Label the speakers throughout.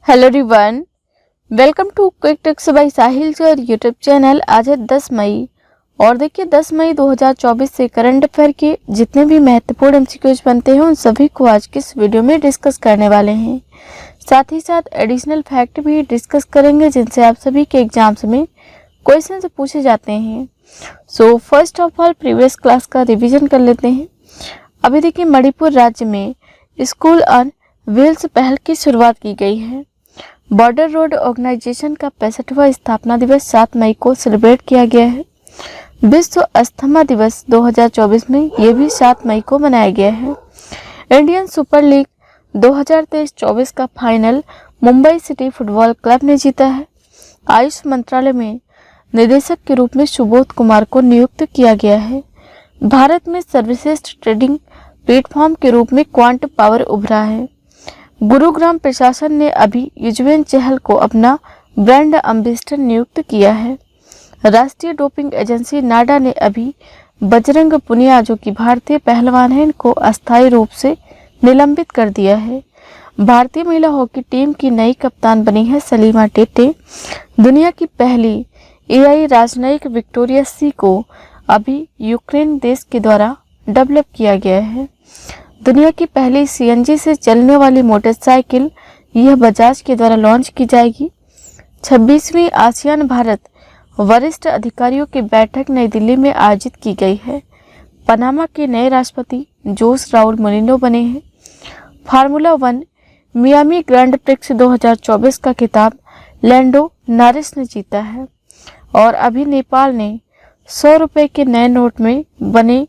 Speaker 1: Hello everyone, welcome to quick tips by Sahil sir YouTube channel. आज है 10 मई और देखिए 10 मई 2024 से करंट अफेयर के जितने भी महत्वपूर्ण एमसीक्यूज बनते हैं उन सभी को आज के इस वीडियो में डिस्कस करने वाले हैं। साथ ही साथ एडिशनल फैक्ट भी डिस्कस करेंगे जिनसे आप सभी के एग्जाम्स में क्वेश्चन पूछे जाते हैं। So first of all previous class का रिविजन कर लेते हैं। अभी देखिए मणिपुर राज्य में स्कूल ऑन व्हील्स पहल की शुरुआत की गई है। बॉर्डर रोड ऑर्गेनाइजेशन का 65वां स्थापना दिवस 7 मई को सेलिब्रेट किया गया है। विश्व अस्थमा दिवस 2024 में ये भी 7 मई को मनाया गया है। इंडियन सुपर लीग 2023-24 का final Mumbai city football club ने जीता है। आयुष मंत्रालय में निदेशक के रूप में सुबोध कुमार को नियुक्त किया गया है। भारत में सर्वश्रेष्ठ ट्रेडिंग प्लेटफॉर्म के रूप में क्वांट पावर उभरा है। गुरुग्राम प्रशासन ने अभी युजवेंद्र चहल को अपना ब्रांड एम्बेसडर नियुक्त किया है। राष्ट्रीय डोपिंग एजेंसी नाडा ने अभी बजरंग पुनिया जो कि भारतीय पहलवान हैं इनको अस्थायी रूप से निलंबित कर दिया है। भारतीय महिला हॉकी टीम की नई कप्तान बनी है सलीमा टेटे। दुनिया की पहली एआई राजनयिक विक्टोरिया सी को अभी यूक्रेन देश के द्वारा डेवलप किया गया है। दुनिया की पहली सीएनजी से चलने वाली मोटरसाइकिल यह बजाज के द्वारा लॉन्च की जाएगी। 26वीं आसियान भारत वरिष्ठ अधिकारियों की बैठक नई दिल्ली में आयोजित की गई है। पनामा के नए राष्ट्रपति जोस राउल मोलिनो बने हैं। फार्मूला 1 मियामी ग्रैंड प्रिक्स 2024 का खिताब लैंडो नॉरिस ने जीता है। और अभी नेपाल ने 100 रुपये के नए नोट में बने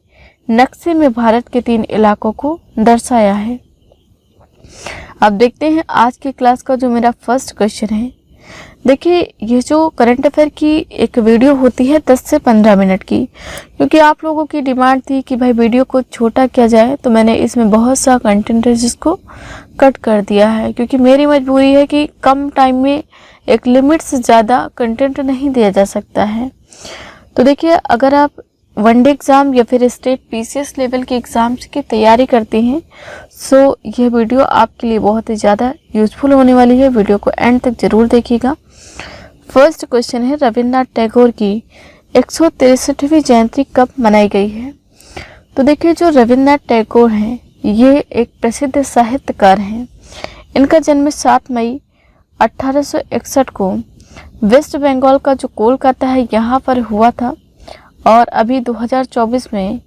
Speaker 1: नक्शे में भारत के 3 इलाकों को दर्शाया है। अब देखते हैं आज की क्लास का जो मेरा फर्स्ट क्वेश्चन है। देखिए ये जो करंट अफेयर की एक वीडियो होती है 10 से 15 मिनट की, क्योंकि आप लोगों की डिमांड थी कि भाई वीडियो को छोटा किया जाए, तो मैंने इसमें बहुत सा कंटेंट है जिसको कट कर दिया है, क्योंकि मेरी मजबूरी है कि कम टाइम में एक लिमिट से ज़्यादा कंटेंट नहीं दिया जा सकता है। तो देखिए अगर आप वनडे एग्ज़ाम या फिर स्टेट पीसीएस लेवल के एग्ज़ाम्स की तैयारी करते हैं सो यह वीडियो आपके लिए बहुत ही ज़्यादा यूज़फुल होने वाली है। वीडियो को एंड तक ज़रूर देखिएगा। फर्स्ट क्वेश्चन है रविन्द्रनाथ टैगोर की 163वीं जयंती कब मनाई गई है? तो देखिए जो रविन्द्रनाथ टैगोर हैं ये एक प्रसिद्ध साहित्यकार हैं। इनका जन्म 7 मई 1861 को वेस्ट बंगाल का जो कोलकाता है यहाँ पर हुआ था और अभी 2024 में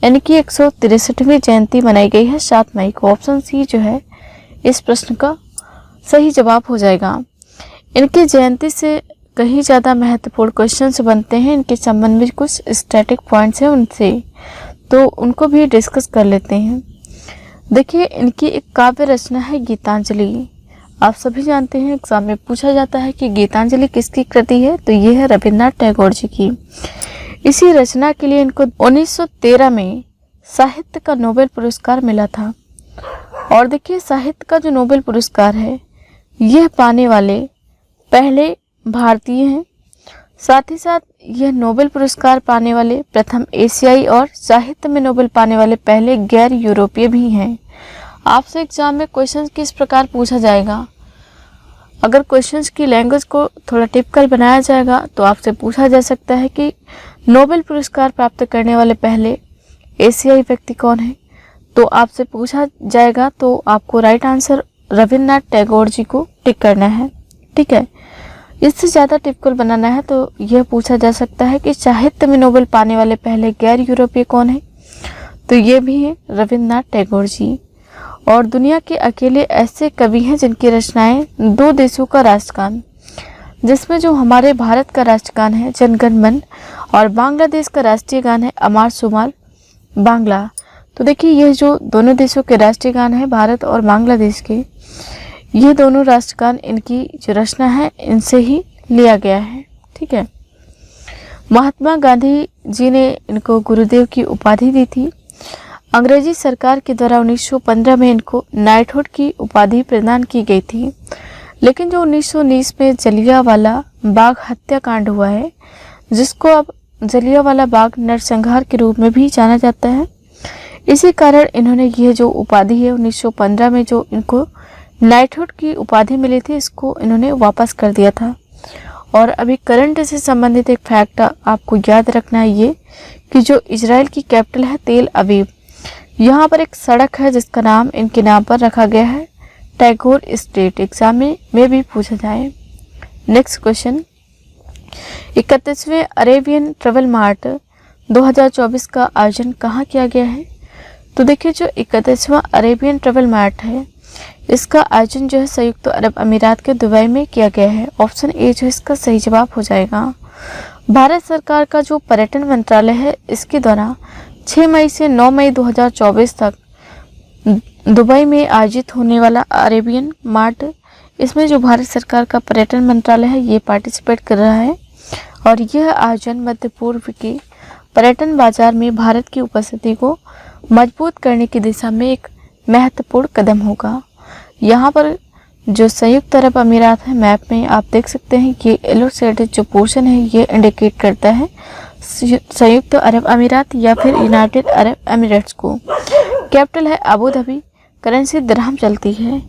Speaker 1: इनकी 163वीं जयंती मनाई गई है 7 मई को। ऑप्शन सी जो है इस प्रश्न का सही जवाब हो जाएगा। इनकी जयंती से कहीं ज़्यादा महत्वपूर्ण क्वेश्चंस बनते हैं। इनके संबंध में कुछ स्टैटिक पॉइंट्स हैं उनसे, तो उनको भी डिस्कस कर लेते हैं। देखिए इनकी एक काव्य रचना है गीतांजलि। आप सभी जानते हैं एग्जाम में पूछा जाता है कि गीतांजलि किसकी कृति है, तो ये है रविन्द्रनाथ टैगोर जी की। इसी रचना के लिए इनको 1913 में साहित्य का नोबेल पुरस्कार मिला था। और देखिए साहित्य का जो नोबेल पुरस्कार है यह पाने वाले पहले भारतीय हैं। साथ ही साथ यह नोबेल पुरस्कार पाने वाले प्रथम एशियाई और साहित्य में नोबेल पाने वाले पहले गैर यूरोपीय भी हैं। आपसे एग्जाम में क्वेश्चन किस प्रकार पूछा जाएगा, अगर क्वेश्चंस की लैंग्वेज को थोड़ा टिपिकल बनाया जाएगा तो आपसे पूछा जा सकता है कि नोबेल पुरस्कार प्राप्त करने वाले पहले एशियाई व्यक्ति कौन है, तो आपसे पूछा जाएगा तो आपको राइट आंसर रविन्द्रनाथ टैगोर जी को टिक करना है। ठीक है, इससे ज़्यादा टिपिकल बनाना है तो यह पूछा जा सकता है कि साहित्य में नोबेल पाने वाले पहले गैर यूरोपीय कौन है, तो ये भी है रविन्द्रनाथ टैगोर जी। और दुनिया के अकेले ऐसे कवि हैं जिनकी रचनाएं 2 देशों का राष्ट्रगान, जिसमें जो हमारे भारत का राष्ट्रगान है जनगण मन और बांग्लादेश का राष्ट्रीय गान है अमार सुमार बांग्ला। तो देखिए यह जो दोनों देशों के राष्ट्रीय गान है भारत और बांग्लादेश के, ये दोनों राष्ट्रगान इनकी जो रचना है इनसे ही लिया गया है। ठीक है, महात्मा गांधी जी ने इनको गुरुदेव की उपाधि दी थी। अंग्रेजी सरकार के द्वारा 1915 में इनको नाइटहुड की उपाधि प्रदान की गई थी। लेकिन जो 1919 में जलियांवाला बाग हत्याकांड हुआ है, जिसको अब जलियांवाला बाग नरसंहार के रूप में भी जाना जाता है, इसी कारण इन्होंने यह जो उपाधि है 1915 में जो इनको नाइटहुड की उपाधि मिली थी, इसको इन्होंने वापस कर दिया था। और अभी करंट से संबंधित एक फैक्ट आपको याद रखना है ये कि जो इजराइल की कैपिटल है तेल अवीव, यहाँ पर एक सड़क है जिसका नाम इनके नाम पर रखा गया है, टैगोर स्ट्रीट। एग्जाम में भी पूछा जाए। नेक्स्ट क्वेश्चन, 31वें अरेबियन ट्रेवल मार्ट 2024 का आयोजन कहाँ किया गया है? तो देखिए जो 31वां अरेबियन ट्रेवल मार्ट है इसका आयोजन जो है संयुक्त अरब अमीरात के दुबई में किया गया है। ऑप्शन ए जो इसका सही जवाब हो जाएगा। भारत सरकार का जो पर्यटन मंत्रालय है इसके द्वारा 6 मई से 9 मई 2024 तक दुबई में आयोजित होने वाला अरेबियन मार्ट, इसमें जो भारत सरकार का पर्यटन मंत्रालय है ये पार्टिसिपेट कर रहा है। और यह आयोजन मध्य पूर्व के पर्यटन बाजार में भारत की उपस्थिति को मजबूत करने की दिशा में एक महत्वपूर्ण कदम होगा। यहाँ पर जो संयुक्त अरब अमीरात है मैप में आप देख सकते हैं ये येलो शेडेड जो पोर्शन है ये इंडिकेट करता है संयुक्त अरब अमीरात या फिर यूनाइटेड अरब एमिरेट्स को। कैपिटल है अबू धाबी, करेंसी दिरहम चलती है।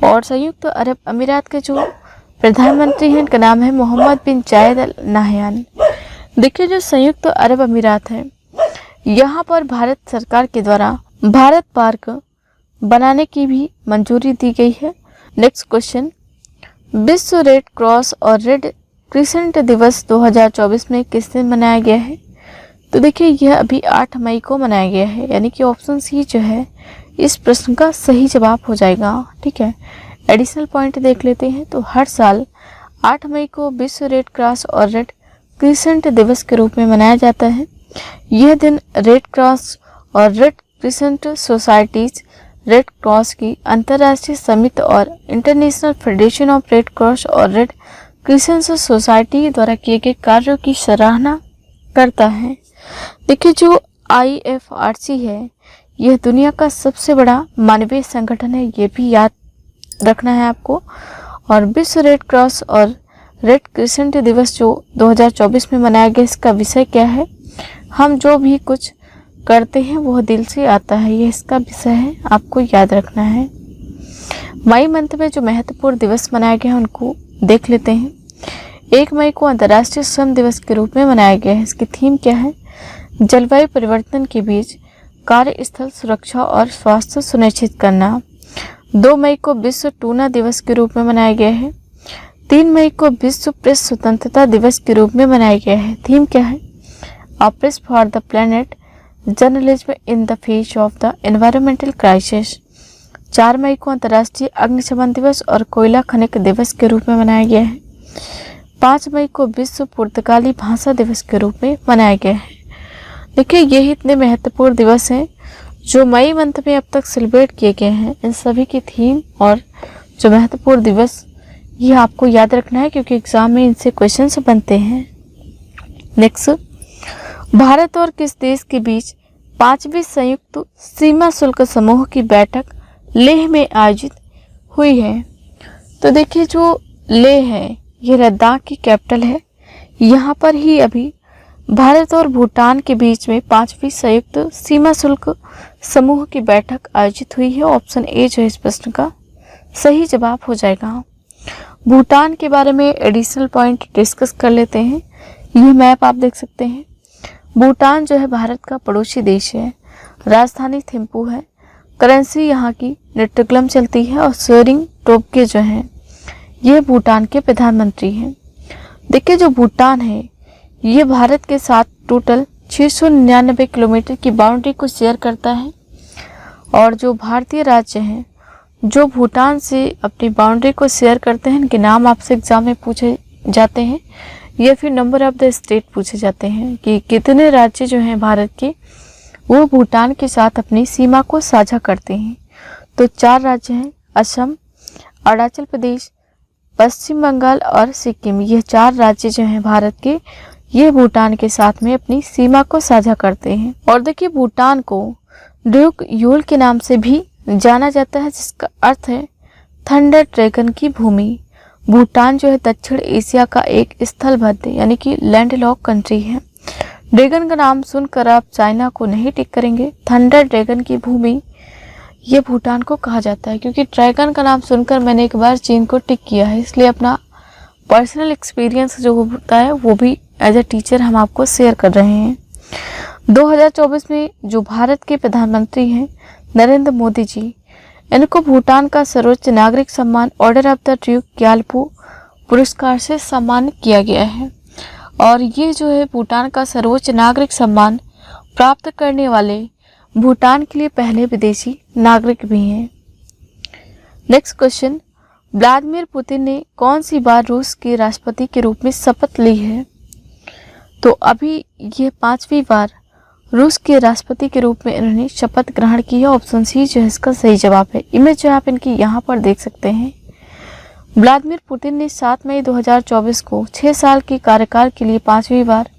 Speaker 1: और संयुक्त अरब अमीरात के जो प्रधानमंत्री हैं इनका नाम है मोहम्मद बिन जायद अल नाहयान। देखिए जो संयुक्त अरब अमीरात है यहाँ पर भारत सरकार के द्वारा भारत पार्क बनाने की भी मंजूरी दी गई है। नेक्स्ट क्वेश्चन, विश्व रेड क्रॉस और रेड क्रिसेंट दिवस 2024 में किस दिन मनाया गया है? तो देखिए यह अभी 8 मई को मनाया गया है, यानी कि ऑप्शन सी जो है इस प्रश्न का सही जवाब हो जाएगा। ठीक है, एडिशनल पॉइंट देख लेते हैं। तो हर साल 8 मई को विश्व रेड क्रॉस और रेड क्रिसेंट दिवस के रूप में मनाया जाता है। यह दिन रेड क्रॉस और red crescent societies, red cross की अंतर्राष्ट्रीय समिति और international federation of red cross और रेड क्रिसेंट सोसाइटी द्वारा किए गए कार्यों की सराहना करता है। देखिए जो IFRC है यह दुनिया का सबसे बड़ा मानवीय संगठन है, ये भी याद रखना है आपको। और विश्व रेड क्रॉस और रेड क्रिसेंट दिवस जो 2024 में मनाया गया इसका विषय क्या है? हम जो भी कुछ करते हैं वह दिल से आता है, ये इसका विषय है, आपको याद रखना है। मई मंथ में जो महत्वपूर्ण दिवस मनाया गया है उनको देख लेते हैं। 1 मई को अंतर्राष्ट्रीय श्रम दिवस के रूप में मनाया गया है। इसकी थीम क्या है? जलवायु परिवर्तन के बीच कार्यस्थल सुरक्षा और स्वास्थ्य सुनिश्चित करना। 2 मई को विश्व टूना दिवस के रूप में मनाया गया है। 3 मई को विश्व प्रेस स्वतंत्रता दिवस के रूप में मनाया गया है। थीम क्या है? A press for the planet, journalism in the face of the environmental crisis. 4 मई को अंतर्राष्ट्रीय अग्निशमन दिवस और कोयला खनन दिवस के रूप में मनाया गया है। 5 मई को विश्व पुर्तगाली भाषा दिवस के रूप में मनाया गया है। देखिए यही इतने महत्वपूर्ण दिवस हैं जो मई मंथ में अब तक सेलिब्रेट किए गए हैं। इन सभी की थीम और जो महत्वपूर्ण दिवस ये आपको याद रखना है क्योंकि एग्जाम में इनसे क्वेश्चंस बनते हैं। नेक्स्ट, भारत और किस देश के बीच 5वीं संयुक्त सीमा शुल्क समूह की बैठक लेह में आयोजित हुई है? तो देखिए जो लेह है ये लद्दाख की कैपिटल है। यहाँ पर ही अभी भारत और भूटान के बीच में 5वीं संयुक्त सीमा शुल्क समूह की बैठक आयोजित हुई है। ऑप्शन ए जो है इस प्रश्न का सही जवाब हो जाएगा। भूटान के बारे में एडिशनल पॉइंट डिस्कस कर लेते हैं। यह मैप आप देख सकते हैं। भूटान जो है भारत का पड़ोसी देश है। राजधानी थिम्पू है। करेंसी यहाँ की नेटग्लम चलती है। और शेरिंग टोब्गे जो हैं ये भूटान के प्रधानमंत्री हैं। देखिए जो भूटान है ये भारत के साथ टोटल 699 किलोमीटर की बाउंड्री को शेयर करता है। और जो भारतीय राज्य हैं जो भूटान से अपनी बाउंड्री को शेयर करते हैं इनके नाम आपसे एग्जाम में पूछे जाते हैं या फिर नंबर ऑफ द स्टेट पूछे जाते हैं कि कितने राज्य जो हैं भारत के वो भूटान के साथ अपनी सीमा को साझा करते हैं। तो 4 राज्य हैं, असम, अरुणाचल प्रदेश, पश्चिम बंगाल और सिक्किम। ये 4 राज्य जो हैं भारत के ये भूटान के साथ में अपनी सीमा को साझा करते हैं। और देखिए भूटान को ड्यूक यूल के नाम से भी जाना जाता है जिसका अर्थ है थंडर ड्रैगन की भूमि। भूटान जो है दक्षिण एशिया का एक स्थलबद्ध यानी कि लैंडलॉक कंट्री है। ड्रैगन का नाम सुनकर आप चाइना को नहीं टिक करेंगे। थंडर ड्रैगन की भूमि ये भूटान को कहा जाता है, क्योंकि ड्रैगन का नाम सुनकर मैंने एक बार चीन को टिक किया है, इसलिए अपना पर्सनल एक्सपीरियंस जो होता है वो भी एज अ टीचर हम आपको शेयर कर रहे हैं। 2024 में जो भारत के प्रधानमंत्री हैं नरेंद्र मोदी जी, इनको भूटान का सर्वोच्च नागरिक सम्मान order of the Duke Gyalpo पुरस्कार से सम्मानित किया गया है। और ये जो है भूटान का सर्वोच्च नागरिक सम्मान प्राप्त करने वाले भूटान के लिए पहले विदेशी नागरिक भी हैं। नेक्स्ट क्वेश्चन, व्लादिमीर पुतिन ने कौन सी बार रूस के राष्ट्रपति के रूप में शपथ ली है? तो अभी ये 5वीं बार रूस के राष्ट्रपति के रूप में इन्होंने शपथ ग्रहण की है। ऑप्शन सी जो है इसका सही जवाब है। इमेज जो आप इनकी यहाँ पर देख सकते हैं। व्लादिमीर पुतिन ने 7 मई 2024 को 6 साल के कार्यकाल के लिए 5वीं बार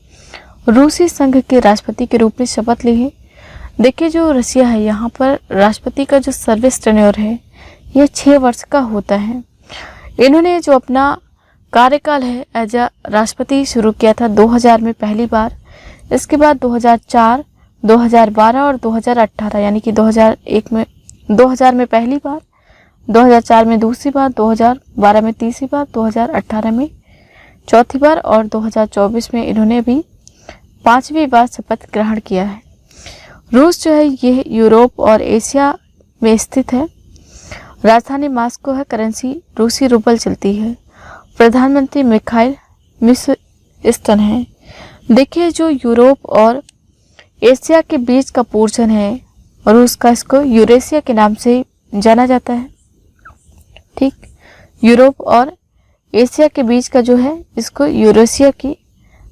Speaker 1: रूसी संघ के राष्ट्रपति के रूप में शपथ ली है। देखिए जो रशिया है, यहाँ पर राष्ट्रपति का जो सर्विस टेन्योर है ये 6 वर्ष का होता है। इन्होंने जो अपना कार्यकाल है एज अ राष्ट्रपति शुरू किया था 2000 में पहली बार, इसके बाद 2004, 2012 और 2018, यानी कि 2000 में पहली बार, 2004 में दूसरी बार, 2012 में तीसरी बार, 2018 में चौथी बार और 2024 में इन्होंने अभी 5वीं बार शपथ ग्रहण किया है। रूस जो है ये यूरोप और एशिया में स्थित है। राजधानी मॉस्को है। करेंसी रूसी रूबल चलती है। प्रधानमंत्री मिखाइल मिशस्टन है। देखिए जो यूरोप और एशिया के बीच का पोर्शन है रूस का, इसको यूरेशिया के नाम से जाना जाता है। ठीक, यूरोप और एशिया के बीच का जो है इसको यूरेशिया के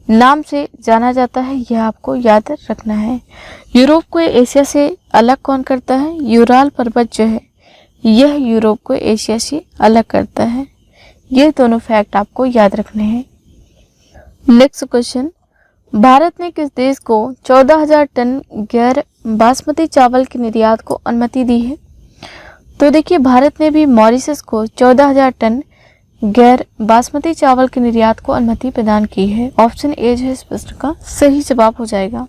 Speaker 1: नाम से जाना जाता है, यह आपको याद रखना है। यूरोप को एशिया से अलग कौन करता है? यूराल पर्वत जो है यह यूरोप को एशिया से अलग करता है। ये दोनों फैक्ट आपको याद रखने हैं। नेक्स्ट क्वेश्चन, भारत ने किस देश को 14,000 टन गैर बासमती चावल के निर्यात को अनुमति दी है? तो देखिए भारत ने भी मॉरिशस को 14,000 टन गैर बासमती चावल के निर्यात को अनुमति प्रदान की है। ऑप्शन ए जो है इस प्रश्न का सही जवाब हो जाएगा।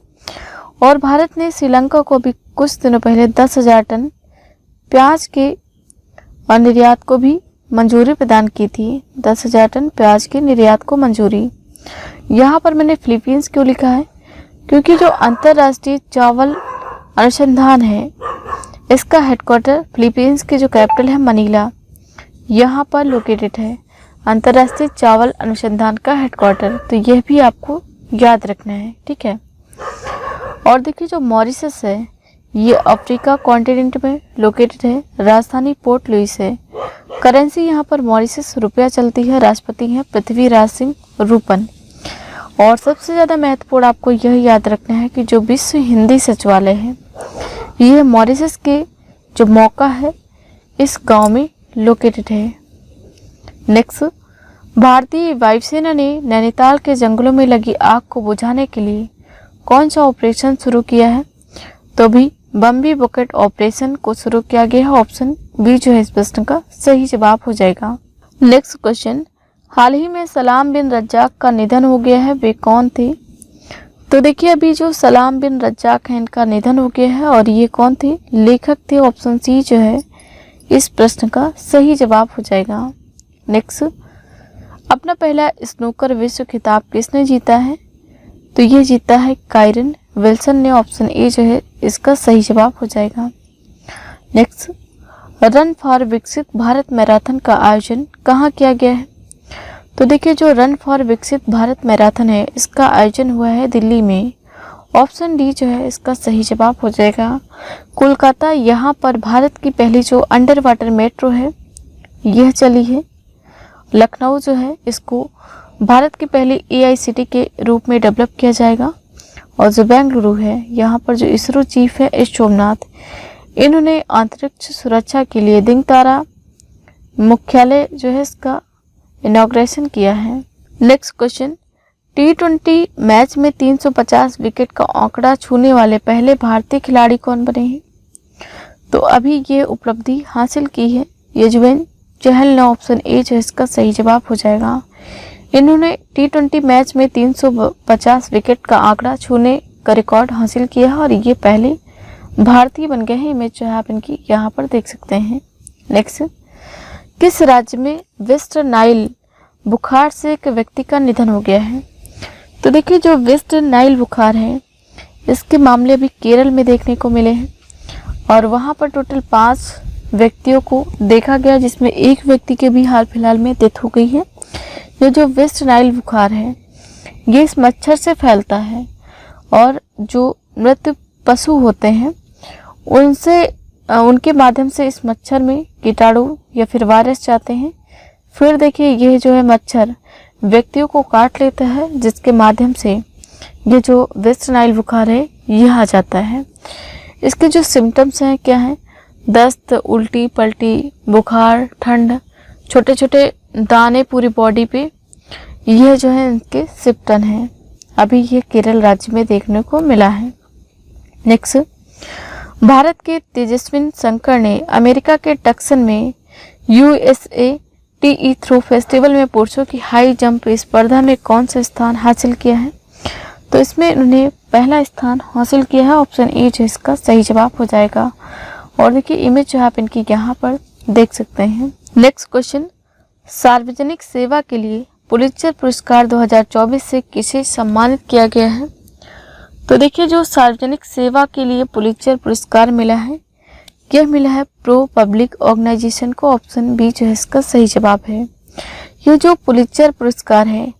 Speaker 1: और भारत ने श्रीलंका को भी कुछ दिनों पहले 10,000 टन प्याज के निर्यात को भी मंजूरी प्रदान की थी। 10,000 टन प्याज के निर्यात को मंजूरी। यहाँ पर मैंने फिलीपींस क्यों लिखा है? क्योंकि जो अंतर्राष्ट्रीय चावल अनुसंधान है इसका हेडक्वार्टर फिलीपींस के जो कैपिटल है मनीला, यहाँ पर लोकेटेड है अंतर्राष्ट्रीय चावल अनुसंधान का हेडक्वार्टर। तो यह भी आपको याद रखना है, ठीक है। और देखिए जो मॉरिशस है ये अफ्रीका कॉन्टिनेंट में लोकेटेड है। राजधानी पोर्ट लुइस है। करेंसी यहाँ पर मॉरिशस रुपया चलती है। राष्ट्रपति हैं पृथ्वीराज सिंह रूपन। और सबसे ज़्यादा महत्वपूर्ण आपको यह याद रखना है कि जो विश्व हिंदी सचिवालय है ये मॉरिशस के जो मौका है इस गांव में लोकेटेड है। नेक्स्ट, भारतीय वायुसेना ने नैनीताल के जंगलों में लगी आग को बुझाने के लिए कौन सा ऑपरेशन शुरू किया है? तो भी बम्बी बकेट ऑपरेशन को शुरू किया गया है। ऑप्शन बी जो है इस प्रश्न का सही जवाब हो जाएगा। नेक्स्ट क्वेश्चन, हाल ही में सलाम बिन रज्जाक का निधन हो गया है, वे कौन थे? तो देखिए अभी जो सलाम बिन रज्जाक हैं इनका निधन हो गया है और ये कौन थे? लेखक थे। ऑप्शन सी जो है इस प्रश्न का सही जवाब हो जाएगा। नेक्स्ट, अपना पहला स्नूकर विश्व खिताब किसने जीता है? तो ये जीता है कायरन विल्सन ने। ऑप्शन ए जो है इसका सही जवाब हो जाएगा। नेक्स्ट, रन फॉर विकसित भारत मैराथन का आयोजन कहाँ किया गया है? तो देखिए जो रन फॉर विकसित भारत मैराथन है इसका आयोजन हुआ है दिल्ली में। ऑप्शन डी जो है इसका सही जवाब हो जाएगा। कोलकाता, यहाँ पर भारत की पहली जो अंडर वाटर मेट्रो है यह चली है। लखनऊ जो है इसको भारत की पहली AICT के रूप में डेवलप किया जाएगा। और जो बेंगलुरु है यहाँ पर जो इसरो चीफ है एस सोमनाथ, इन्होंने अंतरिक्ष सुरक्षा के लिए दिंगतारा मुख्यालय जो है इसका इनॉग्रेशन किया है। नेक्स्ट क्वेश्चन, T20 मैच में 350 विकेट का आंकड़ा छूने वाले पहले भारतीय खिलाड़ी कौन बने हैं? तो अभी ये उपलब्धि हासिल की है युजवेंद्र चहल ने। ऑप्शन ए जो इसका सही जवाब हो जाएगा। इन्होंने T20 मैच में 350 विकेट का आंकड़ा छूने का रिकॉर्ड हासिल किया है और ये पहले भारतीय बन गए हैं। इमेज जो है आप इनकी यहाँ पर देख सकते हैं। नेक्स्ट, किस राज्य में वेस्ट नाइल बुखार से एक व्यक्ति का निधन हो गया है? तो देखिए जो वेस्ट नाइल बुखार है इसके मामले अभी केरल में देखने को मिले हैं और वहाँ पर टोटल 5 व्यक्तियों को देखा गया, जिसमें एक व्यक्ति के भी हाल फिलहाल में डेथ हो गई है। ये जो वेस्ट नाइल बुखार है ये इस मच्छर से फैलता है और जो मृत पशु होते हैं उनके माध्यम से इस मच्छर में कीटाणु या फिर वायरस जाते हैं। फिर देखिए ये जो है मच्छर व्यक्तियों को काट लेता है, जिसके माध्यम से ये जो वेस्ट नाइल बुखार है ये आ जाता है। इसके जो सिम्टम्स हैं क्या हैं? दस्त, उल्टी पल्टी, बुखार, ठंड, छोटे छोटे दाने पूरी बॉडी पे, यह जो है इनके सिम्टम हैं। अभी ये केरल राज्य में देखने को मिला है। नेक्स्ट, भारत के तेजस्विन शंकर ने अमेरिका के टक्सन में USA TE थ्रो फेस्टिवल में पुरुषों की हाई जंप स्पर्धा में कौन सा स्थान हासिल किया है? तो इसमें इन्होंने पहला स्थान हासिल किया है। ऑप्शन ए जो इसका सही जवाब हो जाएगा। और देखिए इमेज जो आप इनकी यहाँ पर देख सकते हैं। नेक्स्ट क्वेश्चन, सार्वजनिक सेवा के लिए पुलित्जर पुरस्कार 2024 से किसे सम्मानित किया गया है? तो देखिए जो सार्वजनिक सेवा के लिए पुलित्जर पुरस्कार मिला है यह मिला है प्रो पब्लिक ऑर्गेनाइजेशन को। ऑप्शन बी जो है इसका सही जवाब है। यह जो पुलित्जर पुरस्कार है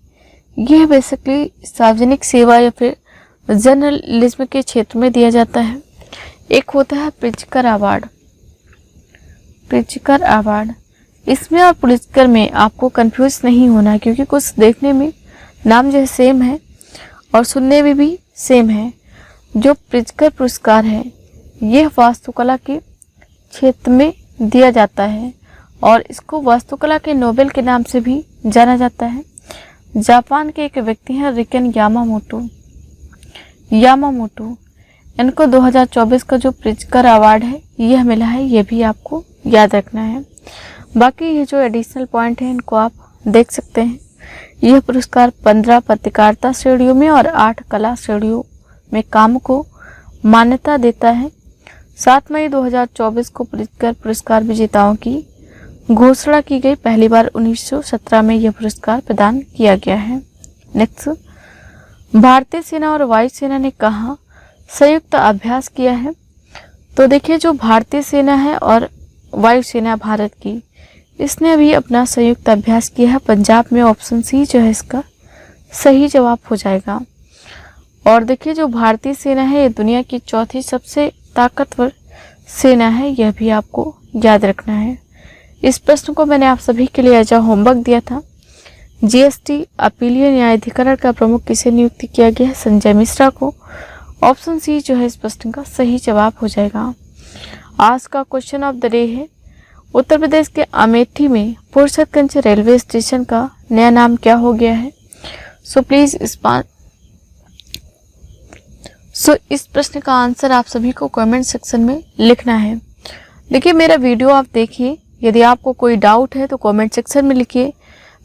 Speaker 1: यह बेसिकली सार्वजनिक सेवा या फिर जर्नलिज्म के क्षेत्र में दिया जाता है। एक होता है प्रिट्जकर अवार्ड। प्रिट्जकर अवार्ड इसमें और पुलित्जर में आपको कंफ्यूज नहीं होना, क्योंकि कुछ देखने में नाम जो है सेम है और सुनने में भी सेम है। जो प्रिट्जकर पुरस्कार है यह वास्तुकला के क्षेत्र में दिया जाता है और इसको वास्तुकला के नोबेल के नाम से भी जाना जाता है। जापान के एक व्यक्ति हैं रिकेन यामामोटो। इनको 2024 का जो प्रिट्जकर अवार्ड है यह मिला है, यह भी आपको याद रखना है। बाकी ये जो एडिशनल पॉइंट है इनको आप देख सकते हैं। यह पुरस्कार 15 पत्रकारिता श्रेणियों में और 8 कला श्रेणियों में काम को मान्यता देता है। 7 मई 2024 को प्रिट्जकर पुरस्कार विजेताओं की घोषणा की गई। पहली बार 1917 में यह पुरस्कार प्रदान किया गया है। नेक्स्ट, भारतीय सेना और वायुसेना ने कहाँ संयुक्त अभ्यास किया है? तो देखिए जो भारतीय सेना है और वायुसेना भारत की, इसने अभी अपना संयुक्त अभ्यास किया है पंजाब में। ऑप्शन सी जो है इसका सही जवाब हो जाएगा। और देखिए जो भारतीय सेना है ये दुनिया की चौथी सबसे ताकतवर सेना है, यह भी आपको याद रखना है। इस प्रश्न को मैंने आप सभी के लिए एज होमवर्क दिया था। GST अपीलीय न्यायाधिकरण का प्रमुख किसे नियुक्त किया गया है? संजय मिश्रा को। ऑप्शन सी जो है इस प्रश्न का सही जवाब हो जाएगा। आज का क्वेश्चन ऑफ द डे है, उत्तर प्रदेश के अमेठी में फुर्सतगंज रेलवे स्टेशन का नया नाम क्या हो गया है? सो प्लीज इस प्रश्न का आंसर आप सभी को कमेंट सेक्शन में लिखना है। देखिए मेरा वीडियो आप देखिए, यदि आपको कोई डाउट है तो कमेंट सेक्शन में लिखिए।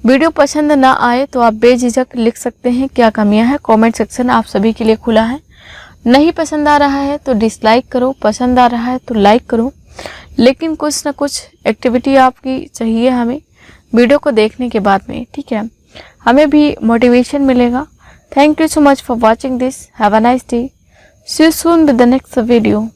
Speaker 1: वीडियो पसंद ना आए तो आप बेझिझक लिख सकते हैं क्या कमियां हैं। कमेंट सेक्शन आप सभी के लिए खुला है। नहीं पसंद आ रहा है तो डिसलाइक करो, पसंद आ रहा है तो लाइक करो, लेकिन कुछ ना कुछ एक्टिविटी आपकी चाहिए हमें वीडियो को देखने के बाद में, ठीक है? हमें भी मोटिवेशन मिलेगा। Thank you so much for watching this. Have a nice day. See you soon with the next video.